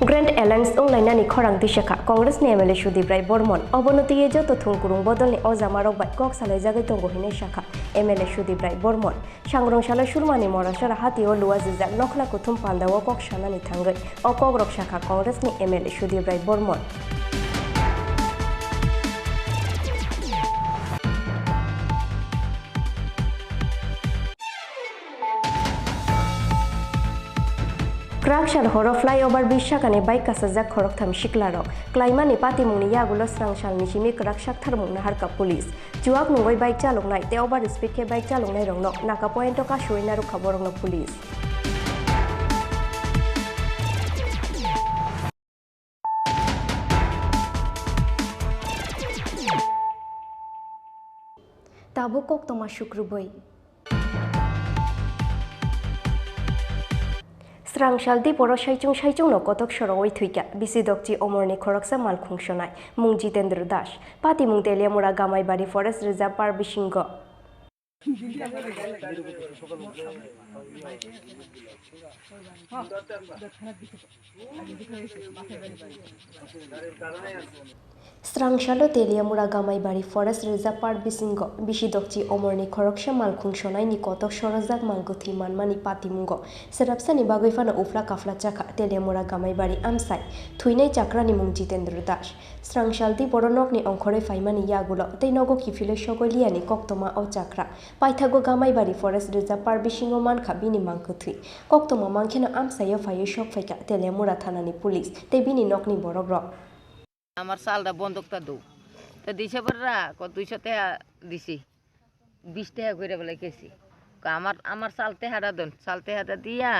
Grand Alliance onglainani khorang tishakha Congress ni MLA Sudibrai Bormon obonoti ye joto thungkurung bodolni ojamarok bai kok salai jagai tongo hine shakha MLA Sudibrai Bormon sangrong shala shurmani morashara hati o luwa jijak nokhla kuthum pandawo kok shanani thangai o Kokborok shakha Congress ni MLA Sudibrai Bormon Srangshal horo flyover bishakani bike kasajak khorok tham shiklarok klaimani patimungni yagulo Srangshal ni simi krak shakthar mungna harka police juak nungoi bike chaloknai te over speed ke bike chaloknai rongno naka point ka shoina ru khaborokno police tabukok toma shukrubai Srangshal di boro saichung no kotok sorowoi thuika bisidokchi omorni khoroksa malkhungshonai mung Jitendra Das pati mung teliamura gamai bari forest reserve par bishingo Srangsalo Teliamura Gamaibari Forest Reserve Park Bisingo Bishidokchi Omorni Khoroksha Malkhung Shonai Nikoto Shorozak Manguthi Manmani Patimungo Serapsani Bagoifana Ufla Kafla Chaka Teliamura Gamaibari Amsai Thuinei Chakrani Mung Jitendra Das Srangshaldi Boronokni Onkore Faimani Yagulo Teinogo Kifile Shogoliani Koktoma O Chakra Paithago Gamaibari Forest Reserve Park Bishingo Manka Bini Mankuthi Koktoma Mankena Amsayo Faye Shok Faika Teliamura Thanani Police Tebini Nokni Borogro আমার চালটা বন্ধকটা দৌ তো দিছে পড়া কত 200 টাকা দিছি 20 টাকা করে বলে কেছি আমার আমার চালতে হারা দেন চালতে হারা দিয়া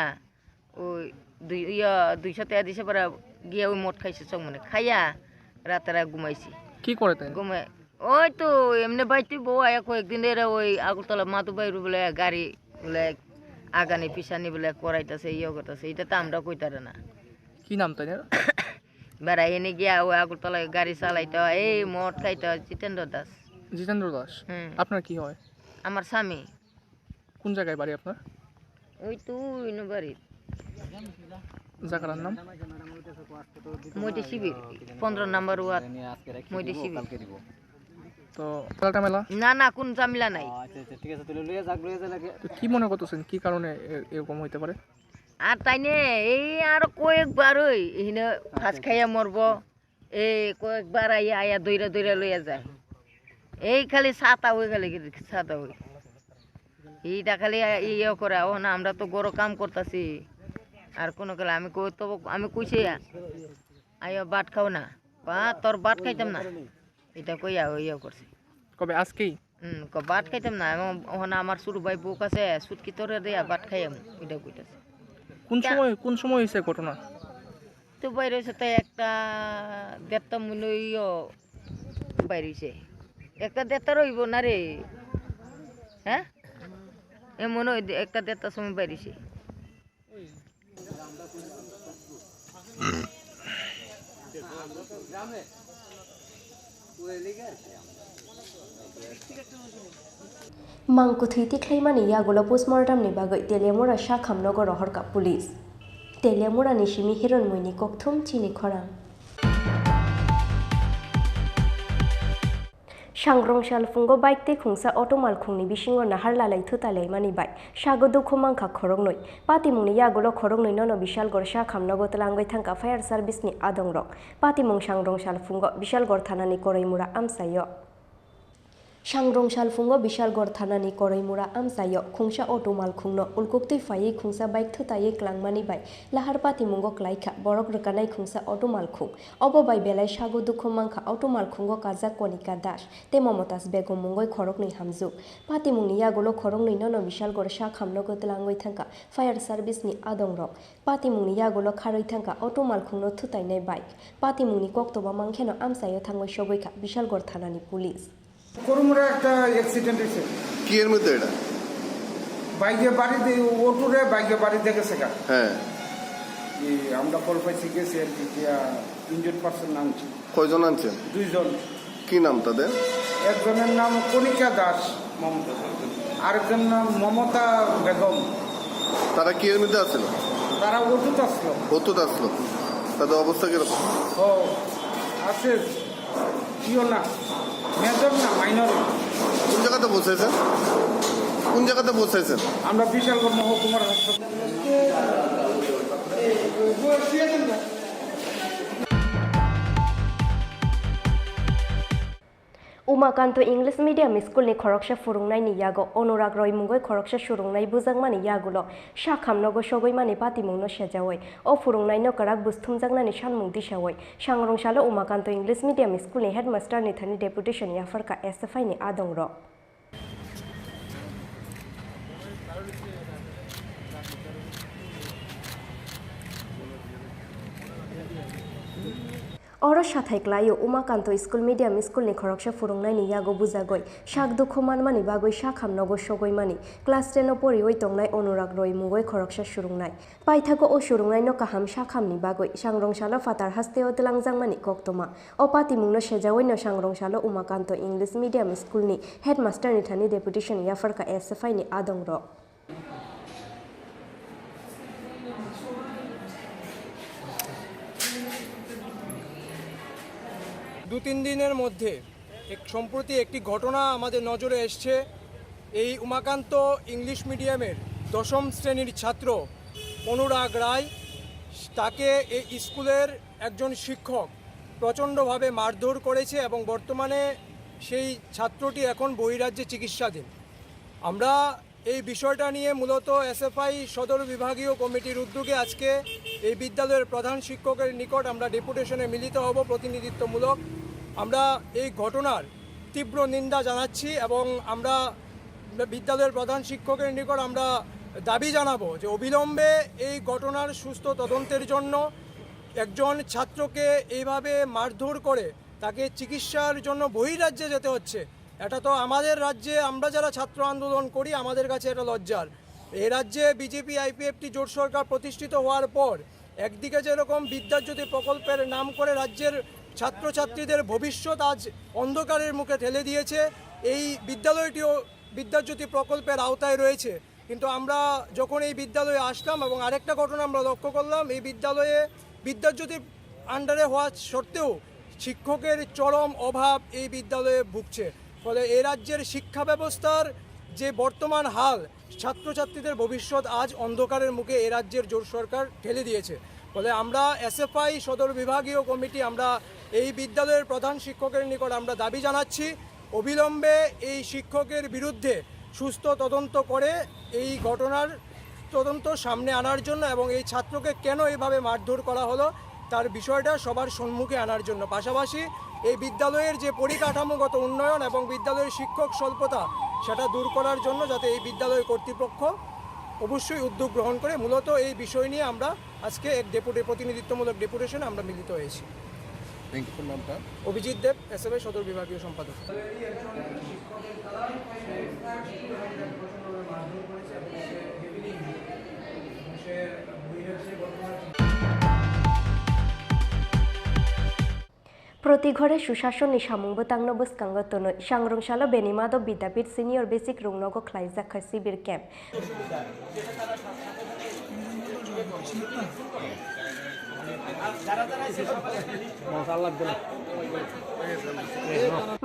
ওই 200 টাকা দিছে পড়া গিয়া ওই মোট খাইছে সব মনে খাইয়া রাতেরা ঘুমাইছি কি করে তাই ঘুমে ওই তো এমনি বাইতে বউ আয়া কয়েকদিন এর ওই আগরতলা মাতু বাইরু বলে গাড়ি বলে আগানি পিছানি বলে করাইতাছে ইয়ে করতেছে এটা তো আমরা কইতারে না কি নাম তাই বেড়াই এনে গিয়া ওই আগরতলায় গাড়ি চালাইতে হয় এই মদ খাইতে হয় জিতেন্দ্র দাস আপনার কি হয় আমার স্বামী কোন জায়গায় বাড়ি আপনার ওই তো ইনো বাড়ি জায়গার নাম মইতে শিবির 15 নম্বর ওয়ার্ড মইতে শিবির তো মেলা না না কোন ঝামেলা নাই আচ্ছা ঠিক আছে তুই লইয়া যাক তো কি মনে করতেছেন কি কারণে এরকম হইতে পারে আর তাই নে এই আর কয়েকবার ওই এখানে ফাঁস খাইয়া মরব এই কয়েকবার আইয়া আইয়া দইরা দইরা লইয়া যায় এই খালি ছাতা হয়ে গেলে ছাতা হই এইটা খালি ইয়ে করে ও না আমরা তো বড় কাম করতেছি আর কোনো গেলে আমি কই তো আমি কইছি আইয়া বাট খাও না বা তোর বাট খাইতাম না এটা কইয়া ইয়ে করছে কবে আজকেই বাট খাইতাম না ওখানে আমার ছোট ভাই বউ কাছে সুটকি তোরে দেয়া বাট খাইয়াম এটা কইতাছে কোন সময় হয়েছে ঘটনা তো বাইরে হয়েছে তাই একটা দেড়টা মূল্য বাইরে হয়েছে একটা দেড়টা রইব না রে হ্যাঁ এমন একটা দেড়টার সময় বাইরেছে Mangkuthi Tikhlaimani Yagulo Postmortem ni Bagoi Teliamura Shakhamnogo Rohorka Police Teliamura Nishimi Hiron Muini Kokthum Chini Khorang Shangrong Shalfungo Bike Te Khungsa Automal Khungni Bishingo Nahar Lalai Thutalai Mani Bai Shagodu Khumangkha Khorongnoi Pati Mungni Yagulo Khorongnoi Nono Bishal Gor Shakhamnogo Talangoi Thangka Fire Service ni Adongrok Pati Mung Shangrong Shalfungo Bishal Gor Thanani Koraimura Amsayo Shangrong Shalfungo Bishal Gor Thanani Koraimura Amsayo Khungsa Automal Khungno Ulkuktui Faye Khungsa Bike Thutaye Klangmani Bai Lahar Pati Mungo Klaika Borok Rekanai Khungsa Automal Khung Obo Bai Belai Shagodu Khumangkha Automal Khungo Kaza Konika Dash Te Momotas Begum Mungoi Khorokni Hamzu Pati Mungni Yagulo Khorongni Nono Bishal Gor Shakhamnogo Telangoi Thangka Fire Service ni Adongrok Pati Mungni Yagulo Kharoi Thangka Automal Khungno Thutainai Bike Pati Mungni Koktoba Mangkheno Amsayo Thangoi Shogoika Bishal Gor Thanani Police করুমরা একটা অ্যাক্সিডেন্ট হয়েছে কি এর মধ্যে এটা বাইকে বাড়িতে ওটুরে বাইকে বাড়িতে গেছে গা হ্যাঁ আমরা কল পাইছি গেছি আর কি ইনজুর্ড পারসন নামছি কয়জন আনছেন দুইজন কি নাম তাদের একজনের নাম কণিকা দাস আরেকজনের নাম মমতা বেগম তারা কি এর মধ্যে আসছিল তারা ওটুত আসলো তাদের অবস্থা কিরকম ও আছে কিও না মেজর না মাইনর কোন জায়গাতে বসেছেন আমরা বিশালগড় মহকুমার হাসপাতাল Umakanto English Medium School ni Khoroksha Furungnai ni Yago Onurag Roy Mungoi Khoroksha Surungnai Buzangmani Yagulo Shakhamnogo Shogoi Mani Pati Mungno Shejawoi O Furungnai no Karak Busthumjangna ni Shanmung Dishawoi Shangrong Shalo Umakanto English Medium School ni Headmaster ni Thani Deputation Yafarka SFI ni Adongro Oro Shathaiklayo Umakanto School Medium School ni Khoroksha Furungnai ni Yago Buzagoi Shak Dukho Manmani Bagoi Shakhamnogo Shogoi Mani Class 10 opori oi tongnai Onurag Roy Mungoi Khoroksha Surungnai Paithago o Surungnai no kaham Shakham ni Bagoi Shangrong Shalo Fatar Hasteo Telangjangmani Koktoma O Pati Mungno Shejawoi no Shangrong Shalo Umakanto English Medium School ni Headmaster ni Thani Deputation Yafarka SFI ni Adongro 2-3 দিনের মধ্যে সম্প্রতি একটি ঘটনা আমাদের নজরে এসছে। এই উমাকান্ত ইংলিশ মিডিয়ামের 10ম শ্রেণীর ছাত্র অনুরাগ রায়, তাকে এই স্কুলের একজন শিক্ষক প্রচণ্ডভাবে মারধর করেছে এবং বর্তমানে সেই ছাত্রটি এখন বহিরাজ্যে চিকিৎসাধীন। আমরা এই বিষয়টা নিয়ে মূলত এসএফআই সদর বিভাগীয় কমিটির উদ্যোগে আজকে এই বিদ্যালয়ের প্রধান শিক্ষকের নিকট আমরা ডেপুটেশনে মিলিত হব প্রতিনিধিত্বমূলক। আমরা এই ঘটনার তীব্র নিন্দা জানাচ্ছি এবং আমরা বিদ্যালয়ের প্রধান শিক্ষকের নিকট আমরা দাবি জানাবো যে অবিলম্বে এই ঘটনার সুস্থ তদন্তের জন্য একজন ছাত্রকে এইভাবে মারধর করে তাকে চিকিৎসার জন্য বহিরাজ্যে যেতে হচ্ছে, এটা তো আমাদের রাজ্যে আমরা যারা ছাত্র আন্দোলন করি আমাদের কাছে এটা লজ্জার। এই রাজ্যে বিজেপি আইপিএফটি জোট সরকার প্রতিষ্ঠিত হওয়ার পর একদিকে যেরকম বিদ্যাজ্যোতি প্রকল্পের নাম করে রাজ্যের ছাত্রছাত্রীদের ভবিষ্যৎ আজ অন্ধকারের মুখে ঠেলে দিয়েছে, এই বিদ্যালয়টিও বিদ্যাজ্যোতি প্রকল্পের আওতায় রয়েছে। কিন্তু আমরা যখন এই বিদ্যালয়ে আসলাম এবং আরেকটা ঘটনা আমরা লক্ষ্য করলাম, এই বিদ্যালয়ে বিদ্যাজ্যোতি আন্ডারে হওয়া সত্ত্বেও শিক্ষকের চরম অভাব এই বিদ্যালয়ে ভুগছে। ফলে এই রাজ্যের শিক্ষা ব্যবস্থার যে বর্তমান হাল, ছাত্রছাত্রীদের ভবিষ্যৎ আজ অন্ধকারের মুখে এই রাজ্যের জোট সরকার ঠেলে দিয়েছে। ফলে আমরা এসএফআই সদর বিভাগীয় কমিটি আমরা এই বিদ্যালয়ের প্রধান শিক্ষকের নিকট আমরা দাবি জানাচ্ছি অবিলম্বে এই শিক্ষকের বিরুদ্ধে সুস্থ তদন্ত করে এই ঘটনার তদন্ত সামনে আনার জন্য এবং এই ছাত্রকে কেন এইভাবে মারধর করা হলো তার বিষয়টা সবার সম্মুখে আনার জন্য, পাশাপাশি এই বিদ্যালয়ের যে পরিকাঠামোগত উন্নয়ন এবং বিদ্যালয়ের শিক্ষক স্বল্পতা সেটা দূর করার জন্য যাতে এই বিদ্যালয় কর্তৃপক্ষ অবশ্যই উদ্যোগ গ্রহণ করে। মূলত এই বিষয় নিয়ে আমরা আজকে এক প্রতিনিধিত্বমূলক ডেপুটেশনে আমরা মিলিত হয়েছি। অভিজিৎ দেব, এসএফআই সদর বিভাগীয় সম্পাদক। প্রতি ঘরে সুশাসন ni samungbo tangno bwskango tonoi sangrongshalo benimado bidapit senior basic rungnogo khlaijak kha sibir camp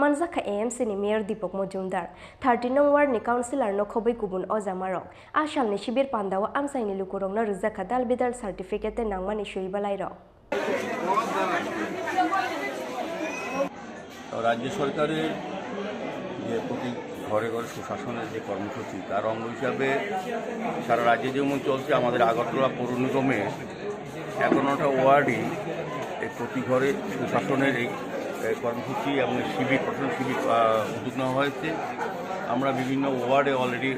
manjaka AMC ni mayor Dipok Mojumdar 13 nong ward ni councilor no khoboi kubun ojamarok asal ni sibir pandao amsaini lukurongna rujaka dal bidal certificate nangmani suibalai rok রাজ্য সরকারের যে প্রতি ঘরে ঘরে সুশাসনের যে কর্মসূচি তার অঙ্গ হিসাবে সারা রাজ্যে যেমন চলছে, আমাদের আগরতলা পৌর নিগমে 11টা ওয়ার্ডই এই প্রতি ঘরে সুশাসনের এই কর্মসূচি এবং শিবির প্রশাসন শিবির উদ্যোগ নেওয়া হয়েছে। আমরা বিভিন্ন ওয়ার্ডে অলরেডি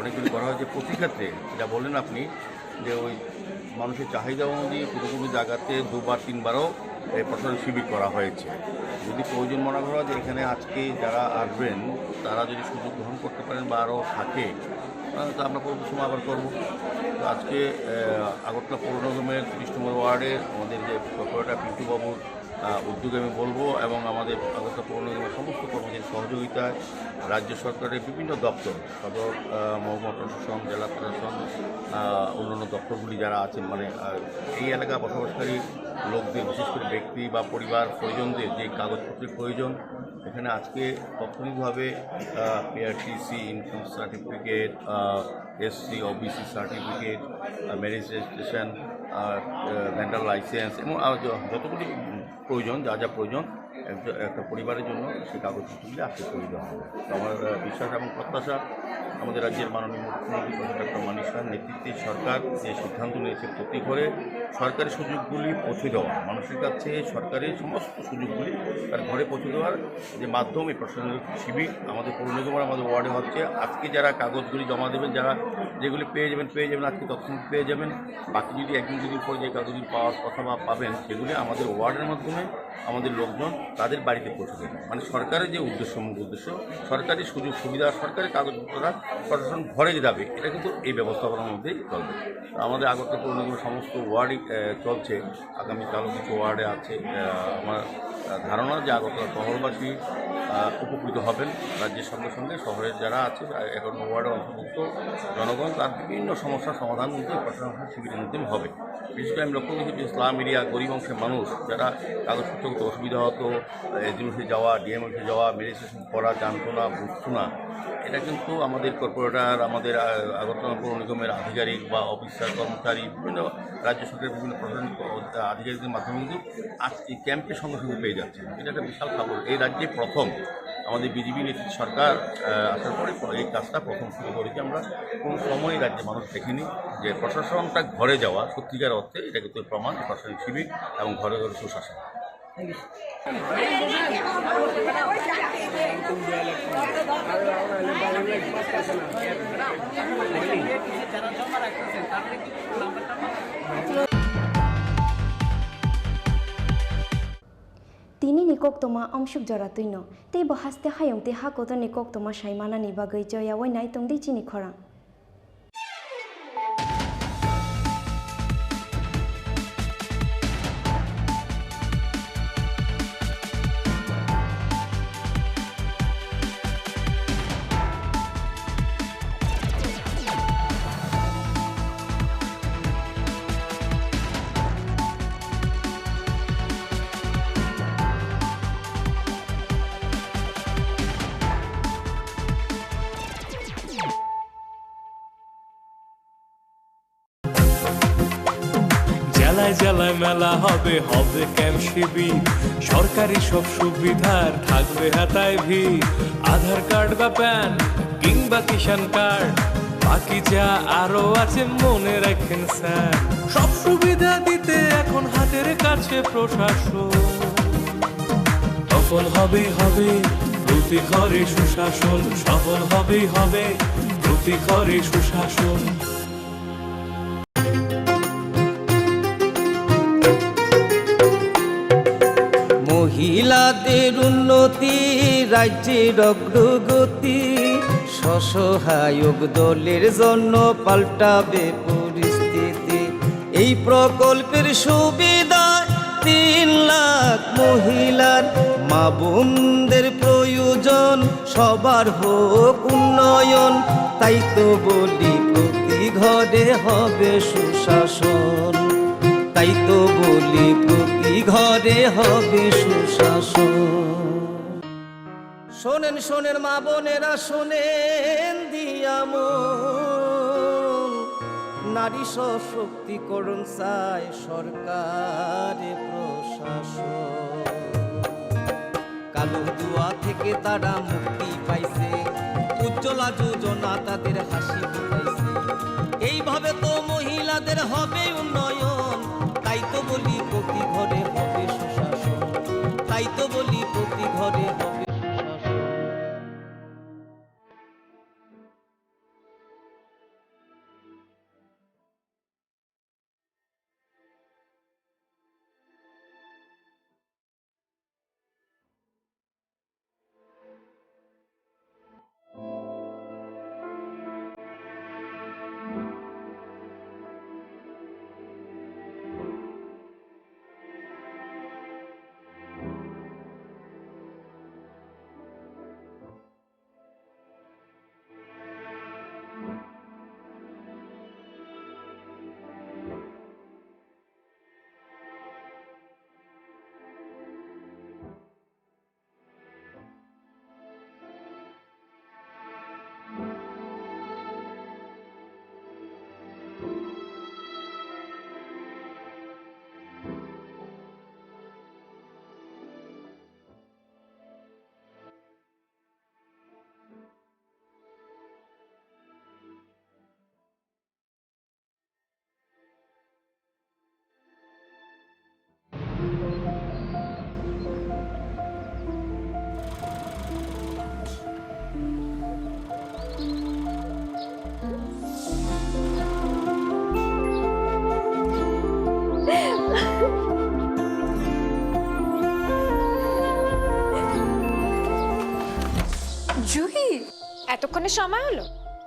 অনেকগুলি করা হয়েছে। প্রতি ক্ষেত্রে যা বললেন আপনি যে ওই মানুষের চাহিদা অনুযায়ী কোনো কোনো জায়গাতে 2বার 3বারও এই প্রশাসন শিবির করা হয়েছে। যদি প্রয়োজন মনে করা হয় যে এখানে আজকে যারা আসবেন তারা যদি সুযোগ গ্রহণ করতে পারেন বা আরও থাকে তো আমরা পরবর্তী সময় আবার করবো। তো আজকে আগরতলা পৌর নিগমের 30 নম্বর ওয়ার্ডে আমাদের যে কর্পোরেটর পিন্টুবাবুর উদ্যোগে আমি বলবো এবং আমাদের আগরতলা পৌর নিগমের সমস্ত কর্মচারীর সহযোগিতায় রাজ্য সরকারের বিভিন্ন দপ্তর, সদর মহকুমা প্রশাসন, জেলা প্রশাসন, অন্যান্য দপ্তরগুলি যারা আছেন, মানে এই এলাকা বসবাসকারী লোকদের, বিশেষ করে ব্যক্তি বা পরিবার পরিজনদের যে কাগজপত্রের প্রয়োজন, এখানে আজকে তাৎক্ষণিকভাবে PRTC, income certificate, SC OBC certificate, marriage registration, vendor licence এবং যতগুলি প্রয়োজন, যা যা প্রয়োজন একটা পরিবারের জন্য সেই কাগজপত্রগুলি আজকে করে দেওয়া হবে। আমার বিশ্বাস এবং প্রত্যাশা আমাদের রাজ্যের মাননীয় মুখ্যমন্ত্রী ডক্টর মানিক সাহের নেতৃত্বে সরকার যে সিদ্ধান্ত নিয়েছে প্রতি ঘরে সরকারি সুযোগগুলি পৌঁছে দেওয়া, মানুষের কাছে সরকারি সমস্ত সুযোগগুলি তার ঘরে পৌঁছে দেওয়ার যে মাধ্যম এই প্রশাসনিক শিবির আমাদের পৌর নিগমের আমাদের ওয়ার্ডে হচ্ছে। আজকে যারা কাগজগুলি জমা দেবেন, যারা যেগুলি পেয়ে যাবেন আজকে তৎক্ষণাৎ পেয়ে যাবেন। বাকি যদি একদিন দুদিন পরে যে কাগজগুলি পাওয়ার কথা বা পাবেন সেগুলি আমাদের ওয়ার্ডের মাধ্যমে আমাদের লোকজন তাদের বাড়িতে পৌঁছে দেবেন। মানে সরকারের যে মূল উদ্দেশ্য সরকারি সুযোগ সুবিধা, সরকারি কাগজপত্রটা প্রশাসন ঘরে যাবে, এটা কিন্তু এই ব্যবস্থাপনার মধ্যেই চলবে। আমাদের আগরতলা পৌর নিগমের সমস্ত ওয়ার্ডই চলছে, আগামীকালও কিছু ওয়ার্ডে আছে। আমার ধারণা যে আগরতলা শহরবাসী উপকৃত হবেন। রাজ্যের সঙ্গে সঙ্গে শহরের যারা আছে এখন ওয়ার্ডে অন্তর্ভুক্ত জনগণ তার বিভিন্ন সমস্যার সমাধান কিন্তু প্রশাসন শিবিরের মাধ্যমে হবে। বিশেষ করে আমি লক্ষ্য করেছি যে ইসলাম এরিয়া গরিব অংশের মানুষ যারা কাগজপত্র করতে অসুবিধা হতো, এজেন্সি যাওয়া, ডিএমএসে যাওয়া, রেজিস্ট্রেশন করা, জানতো না, বুঝতো না, এটা কিন্তু আমাদের কর্পোরেটর, আমাদের আগরতলা পৌর নিগমের আধিকারিক বা অফিসার কর্মচারী, বিভিন্ন রাজ্য সরকারের বিভিন্ন প্রশাসনিক আধিকারিকদের মাধ্যমে কিন্তু আজ এই ক্যাম্পের সঙ্গে সঙ্গে পেয়ে যাচ্ছে। এটা একটা বিশাল খবর। এই রাজ্যে প্রথম আমাদের বিজেপি নেতৃত্ব সরকার আসার পরে এই কাজটা প্রথম শুরু করেছি। আমরা কোনো সময় রাজ্যে মানুষ দেখিনি যে প্রশাসনটা ঘরে যাওয়া সত্যিকার অর্থে, এটা কিন্তু প্রমাণ প্রশাসনিক শিবির এবং ঘরে ঘরে সুশাসন। Tini nikok toma amshuk jara tuino. Te bahaste hayong te hakoto nikok toma shaimana ni bagai joya wai nai tong di chini khorang. জেলায় জেলায় মেলা হবে, হবে ক্যাম্প শিবির, সরকারি সব সুবিধার থাকবে হাতায় ভিড়। আধার কার্ড বা প্যান কিংবা কিষাণ কার্ড, বাকি যা আরো আছে মনে রাখেন স্যার। সব সুবিধা দিতে এখন হাতের কাছে প্রশাসন, সফল হবে হবে প্রতি ঘরে সুশাসন, সফল হবে হবে প্রতি ঘরে সুশাসন। মহিলাদের উন্নতি, রাজ্যের অগ্রগতি, স্বসহায়ক দলের জন্য পাল্টাবে পরিস্থিতি। এই প্রকল্পের সুবিধা 3 লাখ মহিলার, মা বোনদের প্রয়োজন সবার হোক উন্নয়ন। তাই তো বলি প্রতি ঘরে হবে সুশাসন, তাই তো বলি প্রতি ঘরে হবে সুশাসন। শোনেন শোনেন মা বোনেরা, শোনেন দিয়ামন, নারী সশক্তিকরণ চায় সরকার প্রশাসন। কালো দুয়া থেকে তারা মুক্তি পাইছে, উজ্জ্বলা যোজনা তাদের হাসি ফুটাইছে। এইভাবে তো মহিলাদের হবে উন্নয়ন, তাই তো বলি প্রতি ঘরে হবে সুশাসন, তাই তো বলি প্রতি ঘরে হবে সুশাসন। জুহি, এতক্ষণে সময় হলো?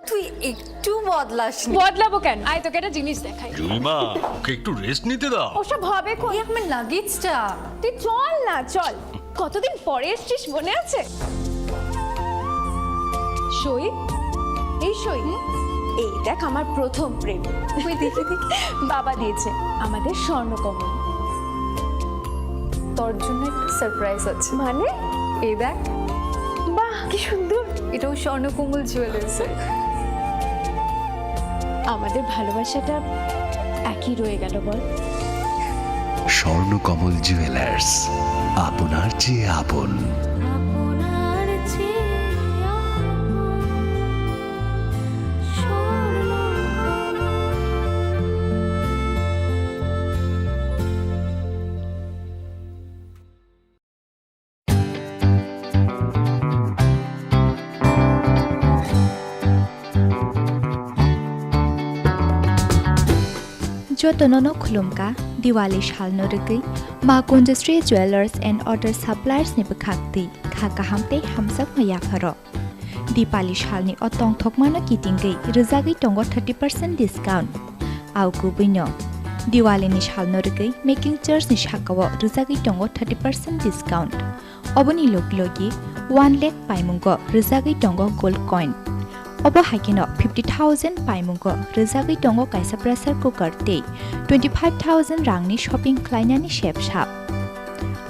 তুই একটু বদলাসনি। বদলাবো কেন? আয় তোকে একটা জিনিস দেখাই। জুলিমা, ওকে একটু রেস্ট নিতে দাও। ওসব হবে কোন? এই আমার লাগেজটা। তুই চল না, চল। কতদিন পরে এসেছিস, মনে আছে? সই, এই সই এই দেখ আমার প্রথম প্রেম। ওই দেখে দেখে বাবা দিয়েছে আমাদের স্বর্ণকমল। তোর জন্য একটা সারপ্রাইজ আছে। মানে? এই দেখ। বাহ কি সুন্দর। এটাও স্বর্ণকমল জুয়েলার্স। আমাদের ভালোবাসাটা একই রয়ে গেল বল। স্বর্ণকমল জুয়েলার্স, আপনার চেয়ে আপন। Jotonono khulumka Diwali shalno rugui ma Kunjastri Jewelers and Other Suppliers ni bekhakti khaka hamte hamsak maya pharo Diwali shalni otong thokmano kitingei rizagi tongo 30% discount au kubino Diwali ni shalno rugui making charge ni shakawo rizagi tongo 30% discount oboni loglogi 1 lakh paimungo rizagi tongo gold coin Obo haikino 50,000 paimungo rizagi tongo kaisa pressure cooker te 25,000 rangni shopping klainani shep shop.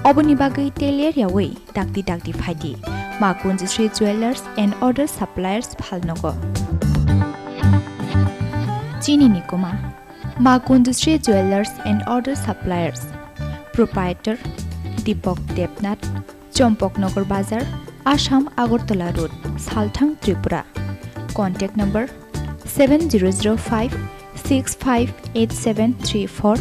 Obo ni bagai teler yawe dakti phaidi ma Kunjastri Jewelers and Other Suppliers phalnogo. Chini nikoma ma Kunjastri Jewelers and Other Suppliers. Proprietor Deepak Debnath, Chompoknagar Bazar, Assam Agartala Road, Salthang, Tripura. Contact number 7005 658734